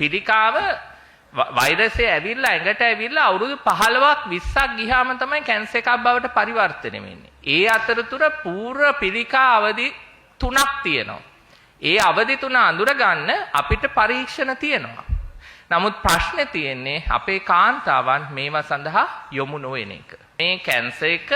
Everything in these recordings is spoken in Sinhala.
පිළිකාව වෛරසය ඇවිල්ලා ඇඟට ඇවිල්ලා අවුරුදු 15ක් 20ක් ගියාම තමයි කැන්සර් එකක් බවට පරිවර්තනය වෙන්නේ. ඒ අතරතුර පූර්ව පිළිකා අවදි 3ක් තියෙනවා. ඒ අවදි 3 අඳුර ගන්න අපිට පරීක්ෂණ තියෙනවා. නමුත් ප්‍රශ්නේ තියෙන්නේ අපේ කාන්තාවන් මේවා සඳහා යොමු නොවන එක. මේ කැන්සර් එක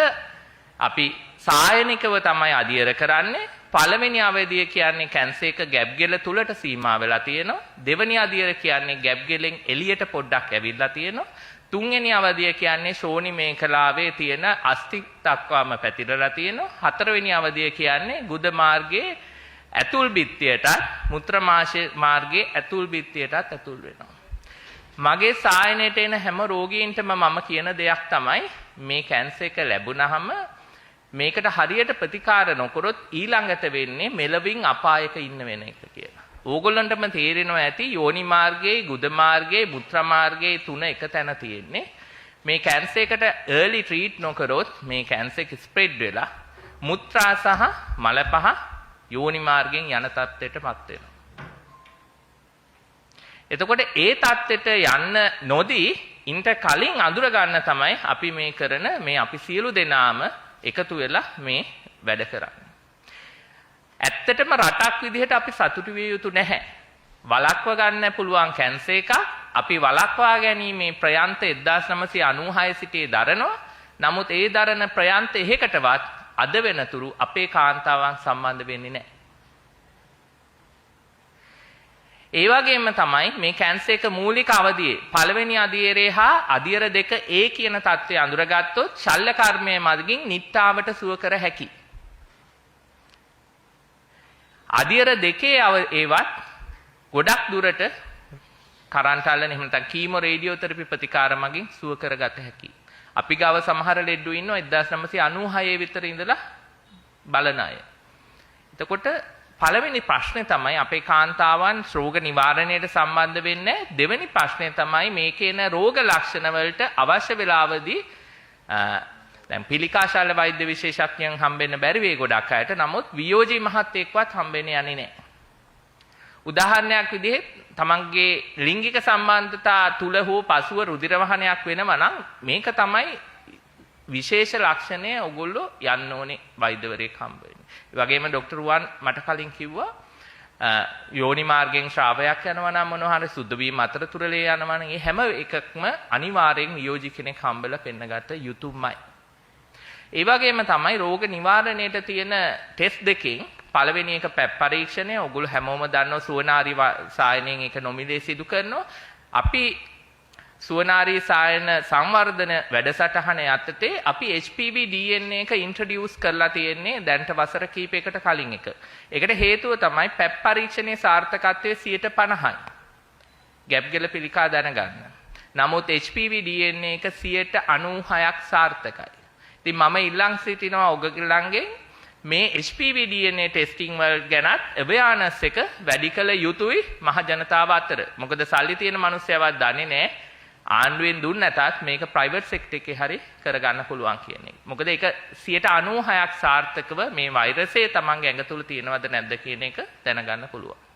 අපි සායනිකව තමයි අධ්‍යයනය කරන්නේ. පළවෙනි අවධිය කියන්නේ කැන්සර් එක ගැප් ගෙල තුලට සීමා වෙලා තියෙනවා. දෙවෙනි අවධිය කියන්නේ ගැප් ගෙලෙන් එළියට පොඩ්ඩක් ඇවිල්ලා තියෙනවා. තුන්වෙනි අවධිය කියන්නේ ශෝණි මේඛලාවේ තියෙන අස්ථි දක්වාම පැතිරලා තියෙනවා. හතරවෙනි අවධිය කියන්නේ ගුද මාර්ගයේ ඇතුල් බිත්තියටත් මුත්‍රා මාර්ගයේ ඇතුල් බිත්තියටත් ඇතුල් වෙනවා. මගේ සායනයට එන හැම රෝගීන්ටම මම කියන දෙයක් තමයි මේ කැන්සර් එක ලැබුණාම මේකට හරියට ප්‍රතිකාර නොකරොත් ඊළඟට වෙන්නේ මෙලවින් අපායක ඉන්න වෙන එක කියලා. ඕගොල්ලන්ටම තේරෙනවා ඇති යෝනි මාර්ගයේ, ගුද මාර්ගයේ, මුත්‍රා මාර්ගයේ තුන එක තැන තියෙන්නේ. මේ කැන්සර් එකට early treat නොකරොත් මේ කැන්සර් එක ස්ප්‍රෙඩ් වෙලා මුත්‍රා සහ මල පහ යෝනි මාර්ගයෙන් යන තත්ත්වයටපත් වෙනවා. එතකොට ඒ තත්ත්වයට යන්න නොදී ඉන්ට කලින් අඳුර ගන්න තමයි අපි මේ කරන මේ අපි සියලු දෙනාම එකතු වෙලා මේ වැඩ කරන්නේ. ඇත්තටම රටක් විදිහට අපි සතුටු විය යුතු නැහැ. වළක්ව ගන්න පුළුවන් කැන්සර් එක අපි වළක්වා ගැනීමේ ප්‍රයන්ත 1996 සිටේ දරනවා. නමුත් ඒ දරන ප්‍රයන්ත එහෙකටවත් අද වෙනතුරු අපේ කාන්තාවන් සම්බන්ධ වෙන්නේ නැහැ. ඒ වගේම තමයි මේ කැන්සර් එක මූලික අවධියේ පළවෙනි අධීරයේ හා අධීර දෙක A කියන தත්ත්වය අඳුරගත්තොත් ශල්‍ය කර්මයේ මගින් නිට්ටාවට සුව කර හැකි. අධීර දෙකේ ඒවත් ගොඩක් දුරට කරන්ට් අල්ලන එහෙම නැත්නම් කීමෝ රේඩියෝതെරපි ප්‍රතිකාර මගින් සුව කරගත හැකි. අපි ගාව සමහර ලෙඩ්ඩු ඉන්නවා 1996 විතර ඉඳලා බලන අය. එතකොට පළවෙනි ප්‍රශ්නේ තමයි අපේ කාන්තාවන් රෝග නිවාරණයට සම්බන්ධ වෙන්නේ. දෙවෙනි ප්‍රශ්නේ තමයි මේකේ එන රෝග ලක්ෂණ වලට අවශ්‍ය වෙලාවදී දැන් පිළිකාශාල වෛද්‍ය විශේෂඥයන් හම්බෙන්න බැරි වේ ගොඩක් අයට. නමුත් වියෝජී මහත්තයෙක්වත් හම්බෙන්න යන්නේ නැහැ. උදාහරණයක් විදිහට තමන්ගේ ලිංගික සම්බන්ධතා තුල හෝ පසුව රුධිර වහනයක් වෙනවා නම් මේක තමයි විශේෂ ලක්ෂණය ඔයගොල්ලෝ යන්න ඕනේ වෛද්‍යවරයෙක් හම්බ වෙන්න. ඒ වගේම ડોක්ටර් රුවන් මට කලින් කිව්වා යෝනි මාර්ගයෙන් ශ්‍රාවයක් යනවා නම් මොනවා හරි සුද්ධ වීම අතරතුරලේ යනවා නම් ඒ හැම එකක්ම අනිවාර්යෙන් නියෝජි කෙනෙක් හම්බෙලා පෙන්නගත යුතුමයි. ඒ වගේම තමයි රෝග නිවාරණයට තියෙන ටෙස්ට් දෙකෙන් පළවෙනි එක පැප් පරීක්ෂණය ඔයගොල්ලෝ හැමෝම දන්නවා සුවනාරි සායනයෙන් ඒක නොමිලේ සිදු කරනවා. අපි සුවනාරී සායන සංවර්ධන වැඩසටහන යටතේ අපි HPV DNA එක ඉන්ට්‍රොඩියුස් කරලා තියෙන්නේ දැන්ට වසර කිහිපයකට කලින් එක. ඒකට හේතුව තමයි පැප් පරීක්ෂණයේ සාර්ථකත්වය 50%යි. ගැප් ගෙල පිළිකා දැනගන්න. නමුත් HPV DNA එක 96%ක් සාර්ථකයි. ඉතින් මම ඉල්ලන් සිටිනවා ඔයගොල්ලන්ගෙන් මේ HPV DNA ටෙස්ටිං වල ගැනත් අවයානස් එක වැඩි කළ යුතුයි මහ ජනතාව අතර. මොකද සල්ලි තියෙන මිනිස්සුයවත් දන්නේ නැහැ. ආණ්ඩුවෙන් දුන්න නැතත් මේක ප්‍රයිවට් සෙක්ටර් එකේ හරි කරගන්න පුළුවන් කියන එක. මොකද ඒක 96%ක් සාර්ථකව මේ වෛරසය තමන්ගේ ඇඟ තුල තියෙනවද නැද්ද කියන එක දැනගන්න පුළුවන්.